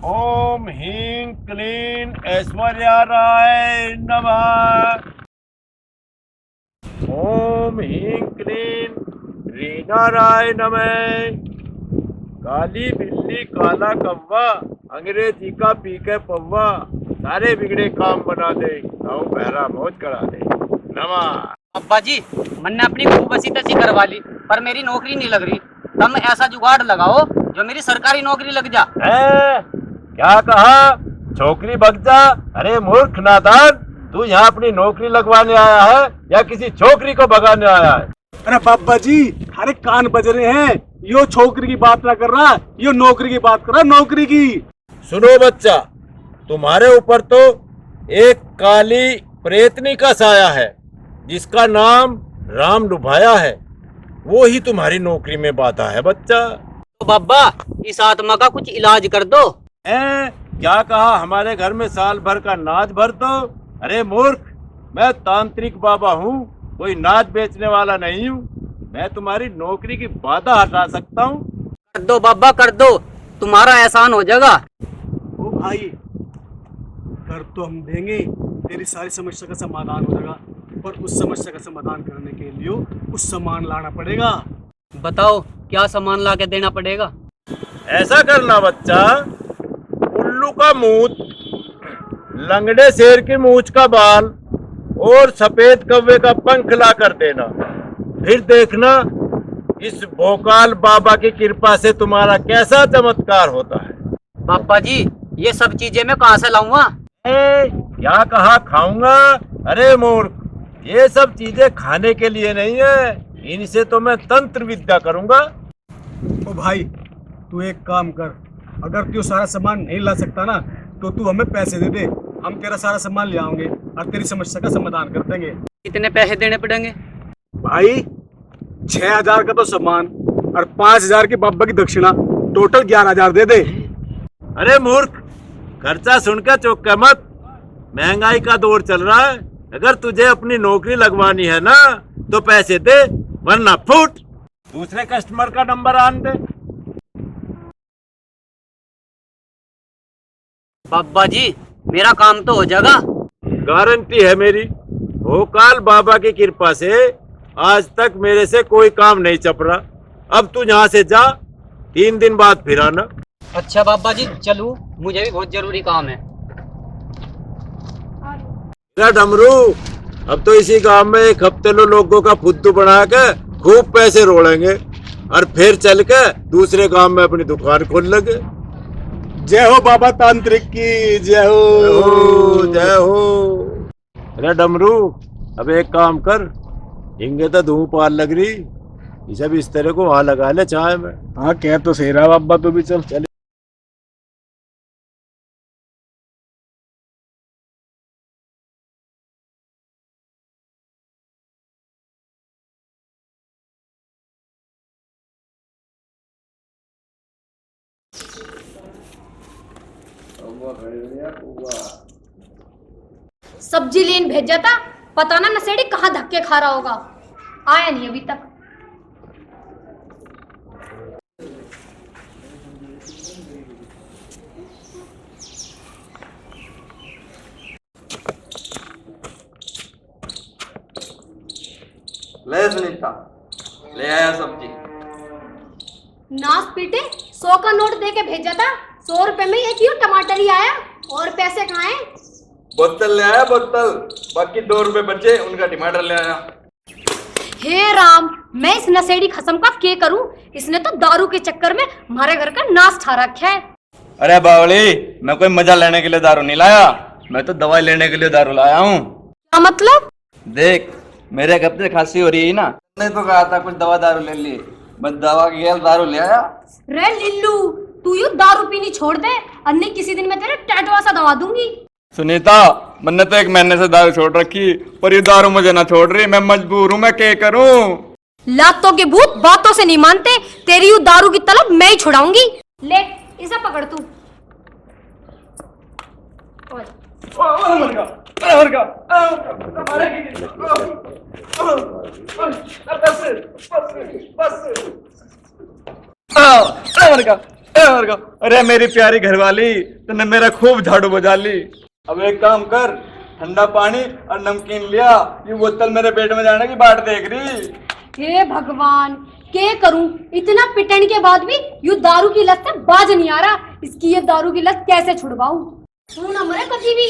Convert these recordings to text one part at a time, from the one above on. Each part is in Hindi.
ओम ह्रीं क्लीं ऐश्वर्याय नमः। ओम ह्रीं क्लीं रीनाराय नमः। काली बिल्ली काला कौवा, अंग्रेजी का पी के पौवा, सारे बिगड़े काम बना दे, गाँव पहरा मौज करा दे। नमः। अब्बा जी, मैंने अपनी खूब बसी तसी करवा ली, पर मेरी नौकरी नहीं लग रही। तुम ऐसा जुगाड़ लगाओ जो मेरी सरकारी नौकरी लग जा। क्या कहा? छोकरी भग जा? अरे मूर्ख नादान, तू यहाँ अपनी नौकरी लगवाने आया है या किसी छोकरी को भगाने आया है? अरे बाबा जी, अरे कान बज रहे हैं। यो छोकरी की बात ना कर रहा, यो नौकरी की बात कर रहा, नौकरी की। सुनो बच्चा, तुम्हारे ऊपर तो एक काली प्रेतनी का साया है, जिसका नाम राम लुभाया है। वो ही तुम्हारी नौकरी में बाधा है बच्चा। तो बाबा, इस आत्मा का कुछ इलाज कर दो। क्या कहा? हमारे घर में साल भर का नाच भर दो? अरे मूर्ख, मैं तांत्रिक बाबा हूँ, कोई नाच बेचने वाला नहीं हूँ। मैं तुम्हारी नौकरी की बाधा हटा सकता हूँ। कर दो बाबा, कर दो, तुम्हारा एहसान हो जाएगा। ओ भाई, कर तो हम देंगे, तेरी सारी समस्या का समाधान हो जाएगा, पर उस समस्या का समाधान करने के लिए कुछ सामान लाना पड़ेगा। बताओ, क्या सामान ला के देना पड़ेगा? ऐसा करना बच्चा, उल्लू का मूत, लंगड़े शेर की मूंछ का बाल और सफेद कौवे का पंख ला कर देना। फिर देखना इस भोकाल बाबा की कृपा से तुम्हारा कैसा चमत्कार होता है। पापा जी, ये सब चीजें मैं कहाँ से लाऊंगा? क्या कहा खाऊंगा? अरे मूर्ख, ये सब चीजें खाने के लिए नहीं है, इनसे तो मैं तंत्र विद्या करूंगा। ओ भाई, तू एक काम कर, अगर तू सारा सामान नहीं ला सकता ना, तो तू हमें पैसे दे दे, हम तेरा सारा सामान ले आएंगे और तेरी समस्या का समाधान कर देंगे। कितने पैसे देने पड़ेंगे? भाई 6,000 का तो सामान और 5,000 की बाबा की दक्षिणा, टोटल 11,000 दे दे। अरे मूर्ख, खर्चा सुनकर चौंक मत, महंगाई का दौर चल रहा है। अगर तुझे अपनी नौकरी लगवानी है ना, तो पैसे दे, वरना फूट। दूसरे कस्टमर का नंबर आन दे। बाबा जी, मेरा काम तो हो जाएगा। गारंटी है मेरी, भोकाल बाबा की कृपा से आज तक मेरे से कोई काम नहीं चपरा। अब तू यहाँ से जा, 3 दिन बाद फिर आना। अच्छा बाबा जी, चलूं? मुझे भी बहुत जरूरी काम है। डमरू, अब तो इसी गांव में एक हफ्ते लोगों का फुद्दू बना के खूब पैसे रोड़ेंगे और फिर चल के दूसरे गांव में अपनी दुकान खोल लगे। जय हो बाबा तांत्रिक की, जय हो, जय हो। अरे डमरू, अब एक काम कर, हिंगे तो धूप पार लग रही, इसे भी इस तरह को वहां लगा ले चाय में। हाँ, कह तो सही रहा बाबा, तू भी चल चल। सब्जी लेन भेजा था, पता ना नशेड़ी कहाँ धक्के खा रहा होगा, आया नहीं अभी तक। ले सुनीता, ले आया सब्जी। नाश पीटे, 100 का नोट दे के भेजा था, 100 रुपए में एक ही टमाटर ही आया, और पैसे कहाँ हैं? बोतल ले आया बोतल, बाकी 2 रुपए बचे, उनका टमाटर ले आया। हे राम, मैं इस नशेड़ी खसम का क्या करूं? इसने तो दारू के चक्कर में हमारे घर का नाश ठा रखा है। अरे बावली, मैं कोई मजा लेने के लिए दारू नहीं लाया, मैं तो दवाई लेने के लिए दारू लाया हूँ। क्या मतलब? देख, मेरे कब से खांसी हो रही है ना, मैंने तो कहा था कुछ दवा दारू ले ली, बस दवा की दारू ले आया। रे लिल्लू, तू यू दारू पीनी छोड़ दे, अन्य किसी दिन मैं तेरे टैटवा सा दवा दूंगी। सुनीता, मैंने तो 1 महीने से दारू छोड़ रखी, पर ये दारू मुझे ना छोड़ रही, मैं मजबूर हूँ, मैं क्या करूँ? लातों के भूत बातों से नहीं मानते, तेरी यू दारू की तलब मैं ही छुड़ाऊंगी। ले, इसे पकड़ तू। अरे मेरी प्यारी घरवाली, तूने मेरा खूब झाड़ू बजा ली। अब एक काम कर, ठंडा पानी और नमकीन लिया, ये बोतल मेरे पेट में जाने की बाट देख रही। हे भगवान, के करूं? इतना पिटने के बाद भी यू दारू की लत से बाज नहीं आ रहा। इसकी ये दारू की लत कैसे छुड़वाऊं? तू ना मरे कभी भी।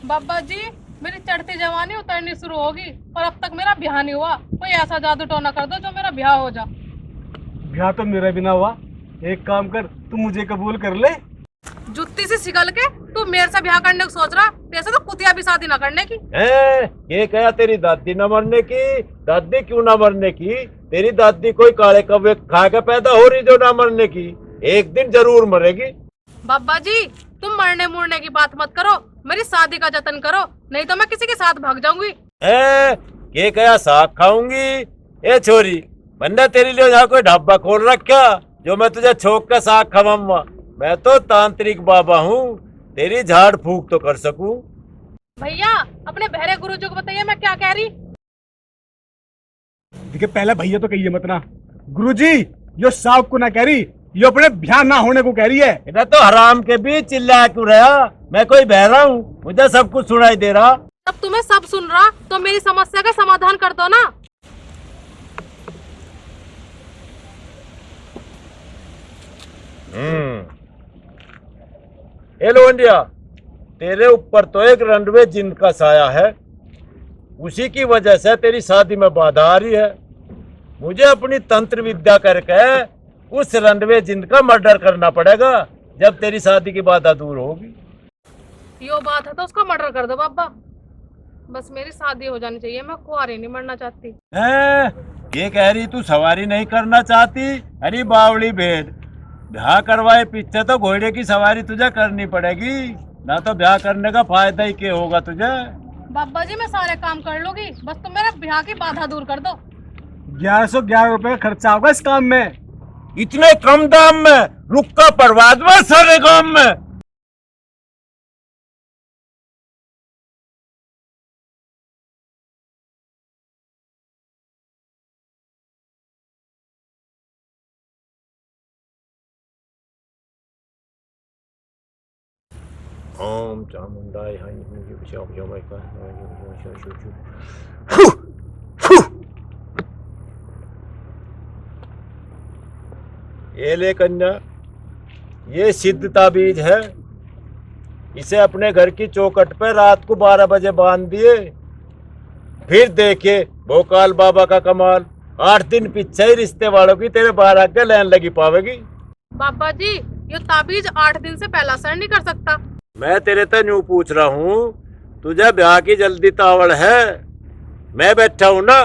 बाबा जी, मेरी चढ़ती जवानी उतरनी शुरू होगी, पर अब तक मेरा ब्याह नहीं हुआ। कोई ऐसा जादू टोना कर दो जो मेरा ब्याह हो जा। ब्याह तो मेरा भी ना हुआ। एक काम कर, तू मुझे कबूल कर ले। जुत्ती से सिगल के तू मेरे से ब्याह करने को सोच रहा? जैसे तो कुतिया भी शादी ना करने की। ये क्या तेरी दादी न मरने की? दादी क्यों ना मरने की? तेरी दादी कोई काले कौवे खा के पैदा हो रही जो ना मरने की? एक दिन जरूर मरेगी। बाबा जी, तुम मरने मुरने की बात मत करो, मेरी शादी का जतन करो, नहीं तो मैं किसी के साथ भाग जाऊंगी। ये क्या साग खाऊंगी? ए छोरी, मैंने तेरे लिए यहाँ कोई ढाबा खोल रखा जो मैं तुझे छोक के साग खवाऊंगा? मैं तो तांत्रिक बाबा हूँ, तेरी झाड़ फूक तो कर सकूं। भैया, अपने बहरे गुरुजी को बताइए मैं क्या कह रही। देखिए, पहले भैया तो कहिए मत ना। गुरुजी, यो साहब को ना कह रही, ये अपने ब्याह ना होने को कह रही है। इधर तो हराम के भी चिल्ला क्यों रहा? मैं कोई बहरा हूँ? मुझे सब कुछ सुनाई दे रहा। अब तुम्हें सब सुन रहा तो मेरी समस्या का समाधान कर दो ना। ए लोंडिया, तेरे ऊपर तो एक रंडवे जिन का साया है, उसी की वजह से तेरी शादी में बाधा आ रही है। मुझे अपनी तंत्र विद्या करके उस रंडवे जिन का मर्डर करना पड़ेगा जब तेरी शादी की बाधा दूर होगी। यो बात है तो उसका मर्डर कर दो बाबा, बस मेरी शादी हो जानी चाहिए, मैं कुंवारी नहीं मरना चाहती। ये कह रही तू सवारी नहीं करना चाहती? अरे बावड़ी भेद, ब्याह करवाए पीछे तो घोड़े की सवारी तुझे करनी पड़ेगी, ना तो ब्याह करने का फायदा ही क्या होगा तुझे? बाबा जी, मैं सारे काम कर लूंगी, बस तुम मेरे ब्याह की बाधा दूर कर दो। 1111 रुपए का खर्चा होगा इस काम में। इतने कम दाम में रुक्का बर्बाद में सारे गांव में। ओम चामुंडाय ये ले कन्या, ये सिद्ध ताबीज है। इसे अपने घर की चौखट पे रात को 12 बजे बांध दिए, फिर देखे भोकाल बाबा का कमाल। 8 दिन पीछे ही रिश्ते वालों की तेरे बारात के लाइन लगी पावेगी। बाबा जी, ये ताबीज 8 दिन से पहला असर नहीं कर सकता। मैं तेरे से न्यू पूछ रहा हूँ, तुझे ब्याह की जल्दी तावड़ है? मैं बैठा हूँ ना,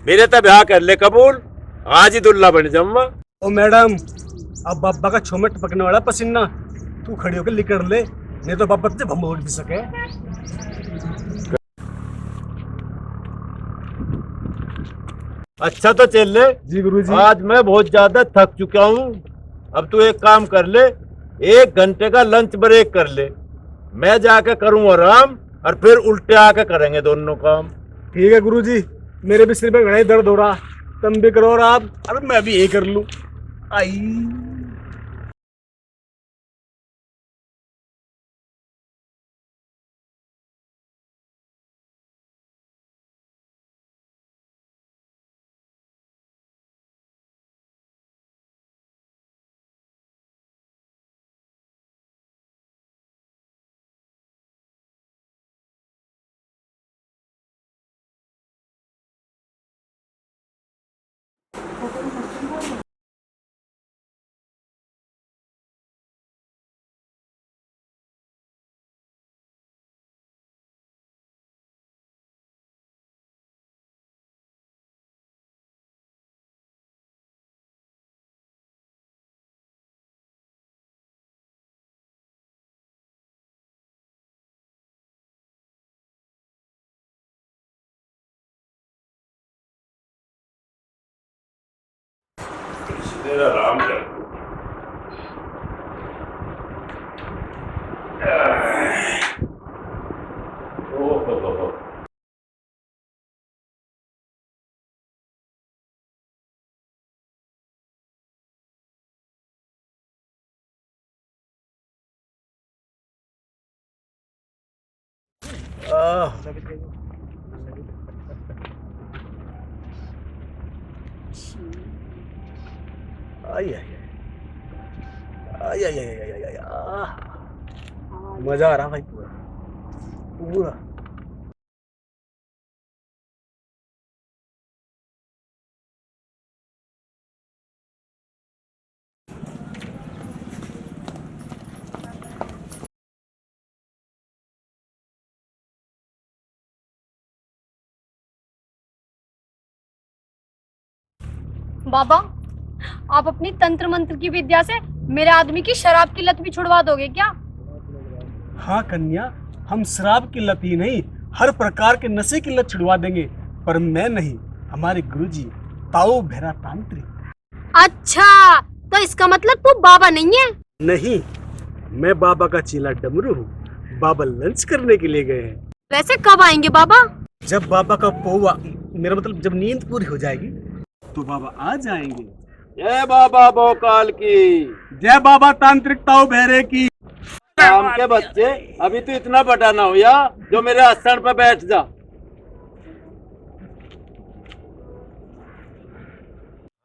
मेरे तो ब्याह कर ले कबूल, आज ही दुल्ला बन जाऊंगा। ओ मैडम, अब बाबा का छो में टपकने वाला पसीना, तू खड़ी होकर निकल ले, नहीं तो बाबा तुझे भंबोड़ भी सके। अच्छा तो चल ले। जी गुरुजी। आज मैं बहुत ज्यादा थक चुका हूँ, अब तू एक काम कर ले, 1 घंटे का लंच ब्रेक कर ले, मैं जाके करूँ आराम, और फिर उल्टे आके करेंगे दोनों काम। ठीक है गुरुजी, मेरे भी सिर में बड़ा ही दर्द हो रहा, तुम भी करो आराम, अरे मैं भी यही कर लूँ। आई तेरा राम कर। आई आई आई आई आई आई आई आह। मजा आ रहा भाई पूरा पूरा। बाबा, आप अपनी तंत्र मंत्र की विद्या से मेरे आदमी की शराब की लत भी छुड़वा दोगे क्या? हाँ कन्या, हम शराब की लत ही नहीं, हर प्रकार के नशे की लत छुड़वा देंगे। पर मैं नहीं, हमारे गुरुजी ताऊ भैरा तांत्रिक। अच्छा, तो इसका मतलब तू बाबा नहीं है? नहीं, मैं बाबा का चेला डमरू हूँ। बाबा लंच करने के लिए गए हैं। वैसे कब आएंगे बाबा? जब बाबा का पौवा, मेरा मतलब जब नींद पूरी हो जाएगी तो बाबा आ जाएंगे। जय बाबा भोकाल की। जय बाबा तांत्रिक ताऊ भैरे की। काम के बच्चे, अभी तो इतना बड़ा ना हो या जो मेरे आसन पे बैठ जा।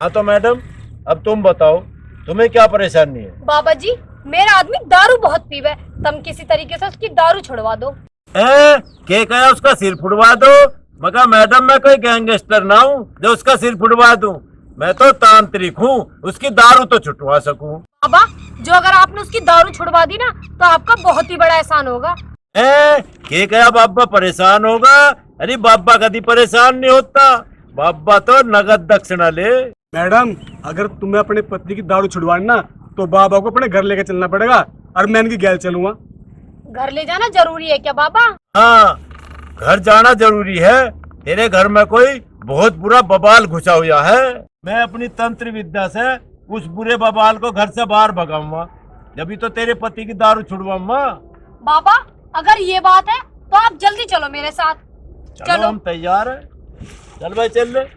हाँ तो मैडम, अब तुम बताओ, तुम्हें क्या परेशानी है? बाबा जी, मेरा आदमी दारू बहुत पीवे, तुम किसी तरीके से उसकी दारू छुड़वा दो। के कहा उसका सिर फुड़वा दो? मगर मैडम, मैं कोई गैंगस्टर ना हूँ जो उसका सिर फुड़वा दूं। मैं तो तांत्रिक हूँ, उसकी दारू तो छुटवा सकूं। बाबा, जो अगर आपने उसकी दारू छुड़वा दी ना तो आपका बहुत ही बड़ा एहसान होगा। के कहा बाबा परेशान होगा? अरे बाबा कभी परेशान नहीं होता, बाबा तो नगद दक्षिणा ले। मैडम, अगर तुम्हें अपने पत्नी की दारू छुड़वानी ना तो बाबा को अपने घर लेकर चलना पड़ेगा और मैं इनकी गैल चलूंगा। घर ले जाना जरूरी है क्या बाबा? हाँ, घर जाना जरूरी है। तेरे घर में कोई बहुत बुरा बबाल घुसा हुआ है। मैं अपनी तंत्र विद्या से उस बुरे बबाल को घर से बाहर भगाऊंगा, जब तो तेरे पति की दारू छुड़वाऊंगा। बाबा, अगर ये बात है तो आप जल्दी चलो मेरे साथ। चलो, हम तैयार हैं। चल भाई, चल ले।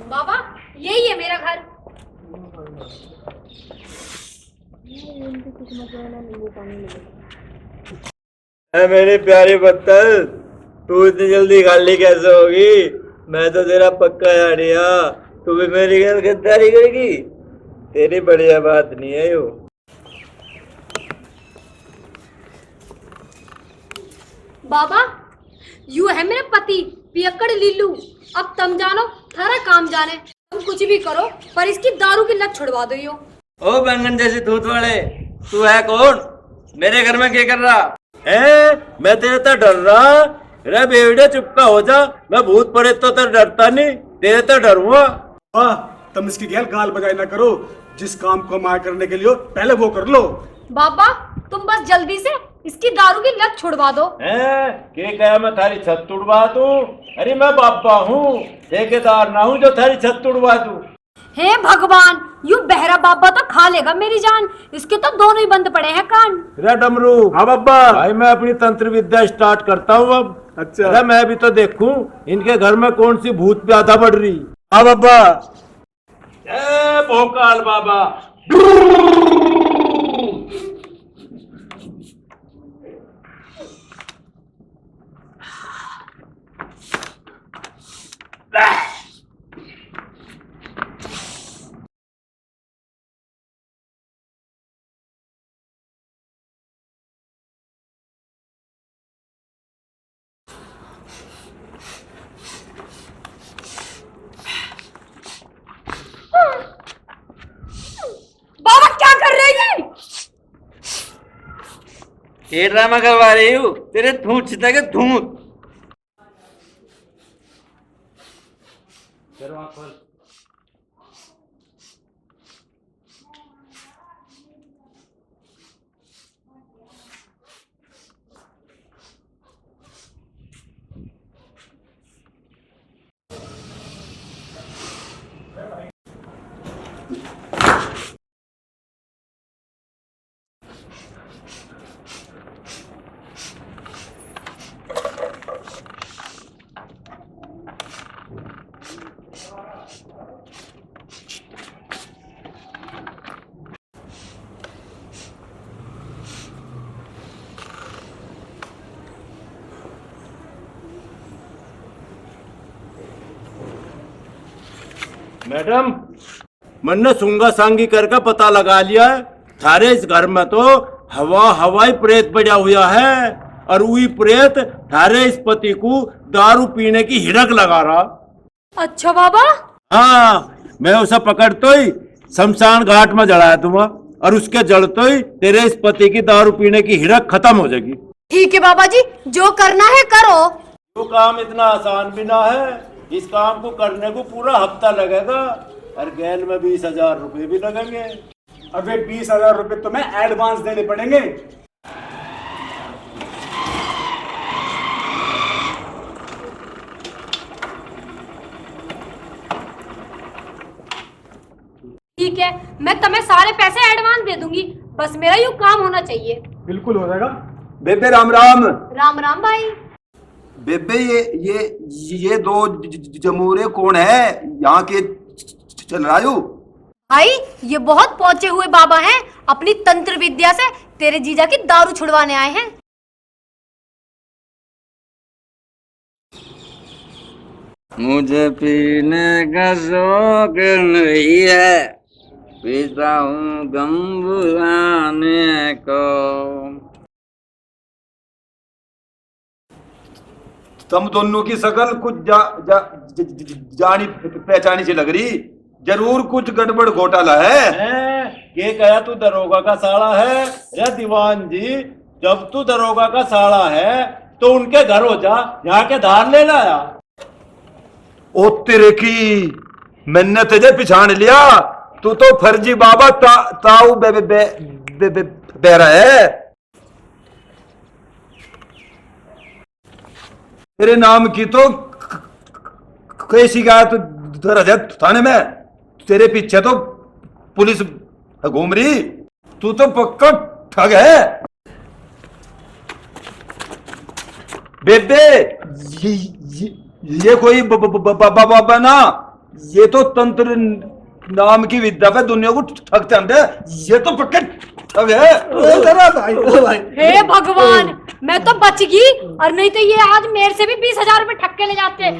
बाबा, यही है मेरा घर। मेरी प्यारी बत्तल, तू इतनी जल्दी खाली कैसे होगी? मैं तो तेरा पक्का यारिया, तू भी मेरी गद्दारी करेगी? तेरी बढ़िया बात नहीं है यो। बाबा, यू है मेरे पति पियक्कड़ लीलू। अब तुम जानो, थारा काम जाने। तुम कुछ भी करो पर इसकी दारू की लत छुड़वा दो। यो ओ बैंगन जैसे दूध वाले, तू है कौन? मेरे घर में क्या कर रहा मैं तेरे तो डर रहा। अरे बेवड़े, चुपका हो जा। मैं भूत प्रेत तो डरता नहीं, तेरे तो डरूंगा। वाह, तुम इसकी गैल गाल बजाई ना करो। जिस काम को मार करने के लिए हो, पहले वो कर लो। बाबा, तुम बस जल्दी से इसकी दारू की लत छुड़वा दो। के कहा मैं थारी छत तुड़वा दूं? अरे मैं बाबा हूँ, ठेकेदार ना हूँ जो थारी छत तुड़वा दूं। हे भगवान, यू बहरा बाबा तो खा लेगा मेरी जान। इसके तो दोनों ही बंद पड़े हैं कान। अरे डमरू। हाँ बाबा। भाई मैं अपनी तंत्र विद्या स्टार्ट करता हूँ अब। अच्छा। अरे मैं भी तो देखूं इनके घर में कौन सी भूत प्यादा बढ़ रही। हाँ बाबा। भोकाल बाबा। बाबा क्या कर रही है? ये ड्रामा करवा रही हूँ, तेरे धूत छिटा के धूत। मैडम, मैंने सुंगा सांगी करके पता लगा लिया है, थारे इस घर में तो हवाई प्रेत बजा हुआ है और वही प्रेत थारे इस पति को दारू पीने की हिड़क लगा रहा। अच्छा बाबा। हाँ, मैं उसे पकड़तो ही शमशान घाट में जलाया दूंगा और उसके जलते ही तेरे इस पति की दारू पीने की हिड़क खत्म हो जाएगी। ठीक है बाबा जी, जो करना है करो। वो काम इतना आसान भी ना है, इस काम को करने को पूरा हफ्ता लगेगा और गैल में 20,000 रुपए भी लगेंगे। अबे 20,000 रुपए तुम्हें एडवांस देने पड़ेंगे। ठीक है, मैं तुम्हें सारे पैसे एडवांस दे दूंगी, बस मेरा यूं काम होना चाहिए। बिल्कुल हो जाएगा। बेबे राम राम। राम राम भाई। बेबे ये दो जमूरे कौन है यहाँ के चल रहा हूँ? भाई ये बहुत पहुंचे हुए बाबा हैं, अपनी तंत्र विद्या से तेरे जीजा की दारू छुड़वाने आए हैं। मुझे पीने का शौक नहीं है, पीता हूँ गम भुलाने को। तुम दोनों की शकल कुछ जानी पहचानी सी लग रही, जरूर कुछ गड़बड़ घोटाला है। ये कहा तू दरोगा का साला है या दीवान जी? जब तू दरोगा का साला है तो उनके घर हो जा, यहाँ के धार ले लाया। ओ तेरे की, मैंने तुझे पिछाड़ लिया, तू तो फर्जी बाबा ताऊ बेरा है। तेरे नाम की तो कई शिकायत दर्ज है थाने में, तेरे पीछे तो पुलिस घूम रही, तू तो पक्का ठग है। बेबे ये कोई बाबा ना, ये तो तंत्र नाम की विद्या पे दुनिया को ठग चंदे, ये तो पक्का ठग है। हे भगवान, मैं तो बच गई, और नहीं तो ये आज मेरे से भी 20,000 रुपए ठग के ले जाते।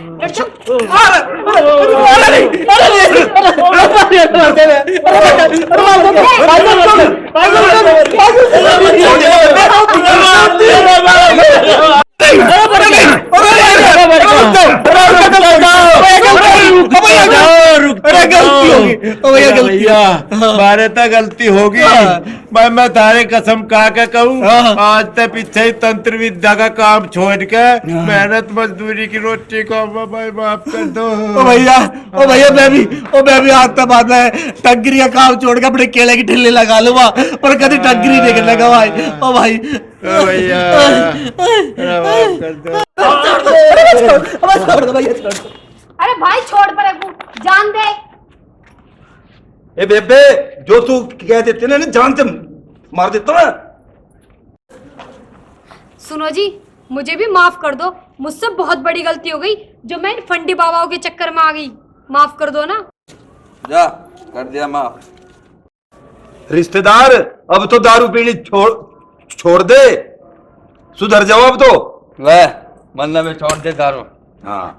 भैया मारे तो गलती होगी, मैं तारे कसम खा के कहूँ, आज तक पीछे ही तंत्र विद्या का काम छोड़ के मेहनत मजदूरी की रोटी को भाई माफ कर दो। ओ भैया मैं भी आज तक बात है, टगरी का काम छोड़ के अपने केले की ठिल्ली लगा लूंगा, पर कभी टगरी नहीं लगा भाई। ओ भाई भैया माफ कर दो। अरे भाई छोड़ पर जान दे। ए बेबे, जो तू कह देते ना जान से मार देता मैं। सुनो जी, मुझे भी माफ कर दो, मुझसे बहुत बड़ी गलती हो गई जो मैं इन फंडी बाबाओं के चक्कर में आ गई। माफ कर दो ना। जा कर दिया माफ। रिश्तेदार अब तो दारू पीनी छोड़ दे, सुधर जाओ अब तो। वह मन्ना में छोड़ दे दारू। हाँ